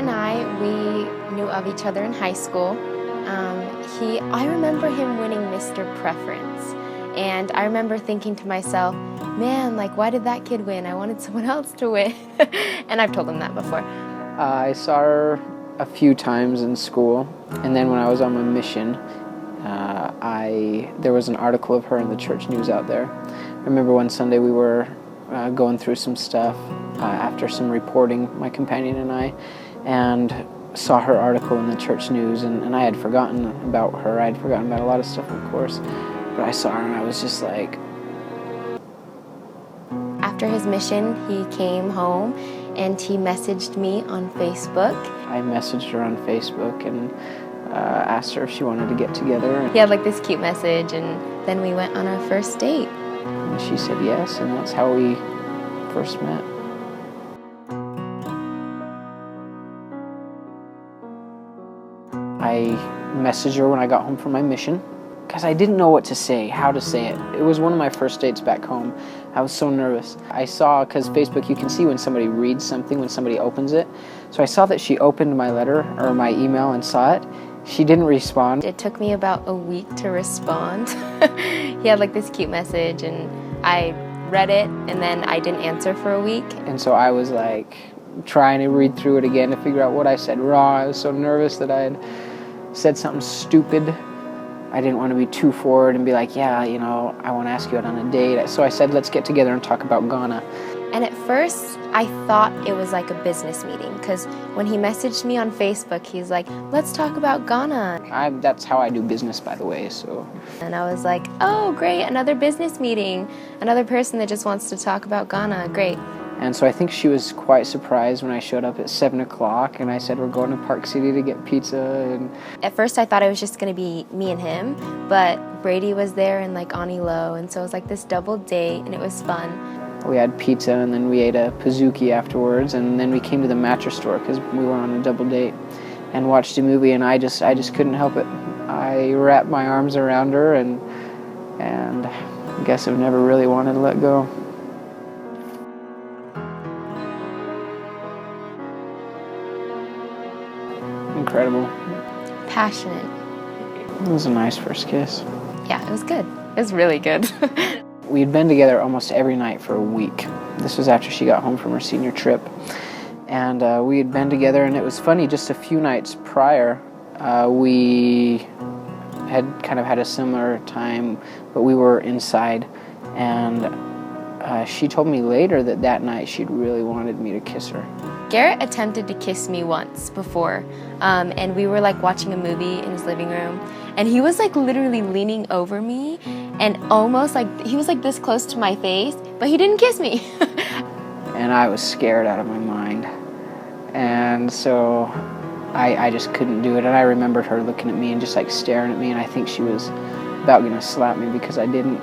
and we knew of each other in high school. I remember him winning Mr. Preference, and I remember thinking to myself, man, like, why did that kid win? I wanted someone else to win. And I've told him that before. I saw her a few times in school, and then when I was on my mission, there was an article of her in the church news out there. I remember one Sunday we were going through some stuff after some reporting, my companion and I, and saw her article in the church news, and I had forgotten about her. I had forgotten about a lot of stuff, of course, but I saw her and I was just like... After his mission, he came home and he messaged me on Facebook. I messaged her on Facebook and asked her if she wanted to get together. He had like this cute message, and then we went on our first date. And she said yes, and that's how we first met. I messaged her when I got home from my mission because I didn't know what to say, how to say it. It was one of my first dates back home. I was so nervous. I saw, because Facebook, you can see when somebody reads something, when somebody opens it. So I saw that she opened my letter or my email and saw it. She didn't respond. It took me about a week to respond. He had like this cute message, and I read it, and then I didn't answer for a week. And so I was like trying to read through it again to figure out what I said wrong. I was so nervous that I had said something stupid. I didn't want to be too forward and be like, yeah, you know, I want to ask you out on a date. So I said, let's get together and talk about Ghana. And at first, I thought it was like a business meeting, because when he messaged me on Facebook, he's like, let's talk about Ghana. That's how I do business, by the way, so. And I was like, oh, great, another business meeting. Another person that just wants to talk about Ghana, great. And so I think she was quite surprised when I showed up at 7 o'clock and I said, we're going to Park City to get pizza. And at first I thought it was just going to be me and him, but Brady was there and like Ani Lo, and so it was like this double date, and it was fun. We had pizza, and then we ate a Pizookie afterwards, and then we came to the mattress store because we were on a double date and watched a movie, and I just couldn't help it. I wrapped my arms around her, and I guess I've never really wanted to let go. Incredible. Passionate. It was a nice first kiss. Yeah, it was good. It was really good. We'd been together almost every night for a week. This was after she got home from her senior trip. And we had been together, and it was funny, just a few nights prior, we had kind of had a similar time, but we were inside. And she told me later that night she'd really wanted me to kiss her. Garrett attempted to kiss me once before, and we were like watching a movie in his living room, and he was like literally leaning over me and almost like, he was like this close to my face, but he didn't kiss me. And I was scared out of my mind. And so I just couldn't do it, and I remembered her looking at me and just like staring at me, and I think she was about gonna slap me because I didn't.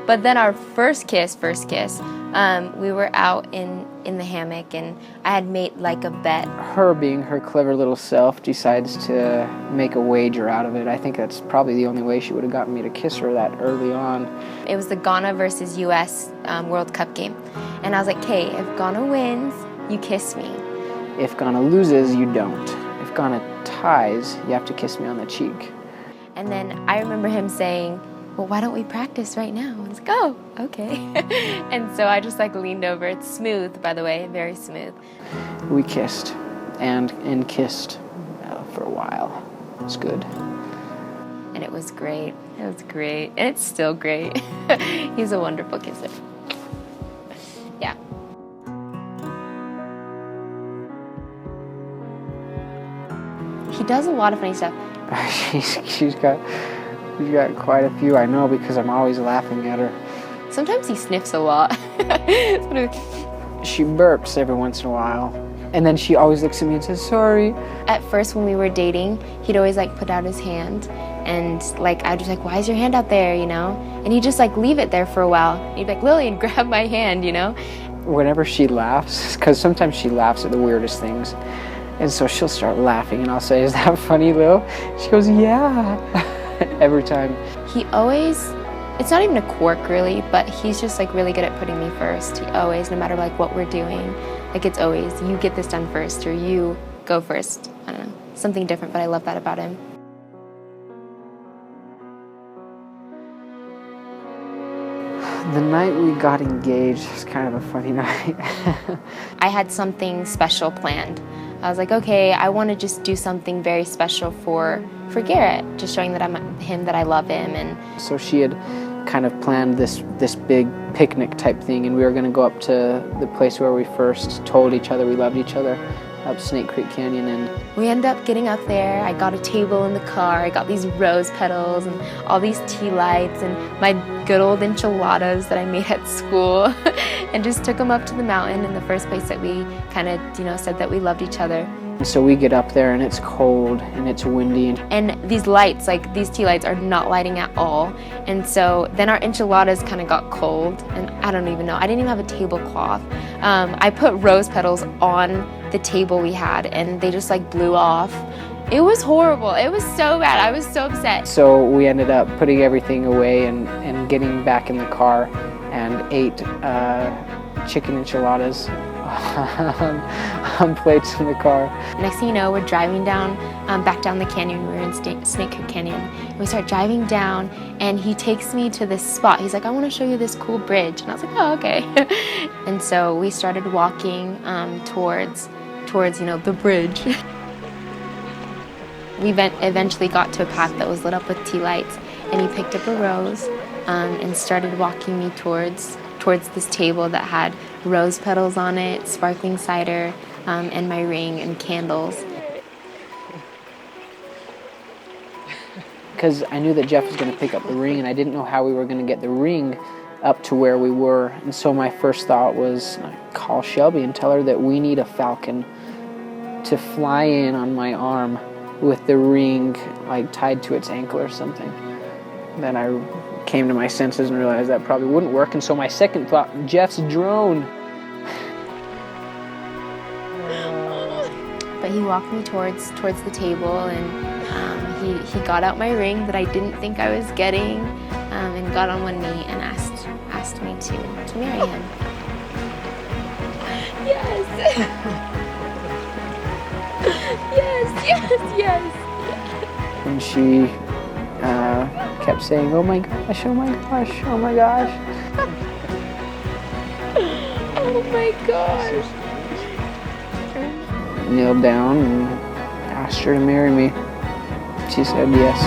But then our first kiss, we were out in the hammock, and I had made like a bet. Her, being her clever little self, decides to make a wager out of it. I think that's probably the only way she would have gotten me to kiss her that early on. It was the Ghana versus US World Cup game. And I was like, okay, if Ghana wins, you kiss me. If Ghana loses, you don't. If Ghana ties, you have to kiss me on the cheek. And then I remember him saying, well, why don't we practice right now? And I was like, oh, okay. And so I just like leaned over. It's smooth, by the way, very smooth. We kissed and kissed for a while. It was good. And it was great. It was great. And it's still great. He's a wonderful kisser. Yeah. He does a lot of funny stuff. She's got quite a few, I know, because I'm always laughing at her. Sometimes he sniffs a lot. She burps every once in a while. And then she always looks at me and says, sorry. At first, when we were dating, he'd always like put out his hand, and like I'd just like, why is your hand out there, you know? And he'd just like leave it there for a while. He'd be like, Lillian, grab my hand, you know? Whenever she laughs, because sometimes she laughs at the weirdest things, and so she'll start laughing, and I'll say, is that funny, Lil? She goes, yeah. Every time. He always, it's not even a quirk really, but he's just like really good at putting me first. He always, no matter like what we're doing, like it's always, you get this done first, or you go first. I don't know, something different, but I love that about him. The night we got engaged was kind of a funny night. I had something special planned. I was like, okay, I want to just do something very special for Garrett, just showing that I'm him, that I love him. And so she had kind of planned this big picnic type thing, and we were going to go up to the place where we first told each other we loved each other, up Snake Creek Canyon. And we ended up getting up there. I got a table in the car. I got these rose petals and all these tea lights and my good old enchiladas that I made at school and just took them up to the mountain in the first place that we kind of, said that we loved each other. So we get up there and it's cold and it's windy. And these lights, like these tea lights, are not lighting at all. And so then our enchiladas kind of got cold, and I don't even know. I didn't even have a tablecloth. I put rose petals on the table we had, and they just like blew off. It was horrible. It was so bad. I was so upset. So we ended up putting everything away and getting back in the car and ate chicken enchiladas on plates in the car. Next thing you know, we're driving down, back down the canyon. We were in Snake Creek Canyon. We start driving down, and he takes me to this spot. He's like, I want to show you this cool bridge. And I was like, oh, okay. And so we started walking towards the bridge. We eventually got to a path that was lit up with tea lights, and he picked up a rose and started walking me towards this table that had rose petals on it, sparkling cider, and my ring and candles. Because I knew that Jeff was going to pick up the ring, and I didn't know how we were going to get the ring up to where we were. And so my first thought was, call Shelby and tell her that we need a falcon to fly in on my arm with the ring like tied to its ankle or something. Then I came to my senses and realized that probably wouldn't work, and so my second thought, Jeff's drone. But he walked me towards the table, and he got out my ring that I didn't think I was getting, and got on one knee and asked me to marry him. Yes. Yes. And she kept saying, oh my gosh, oh my gosh, oh my gosh. Oh my gosh. Kneeled down and asked her to marry me. She said yes.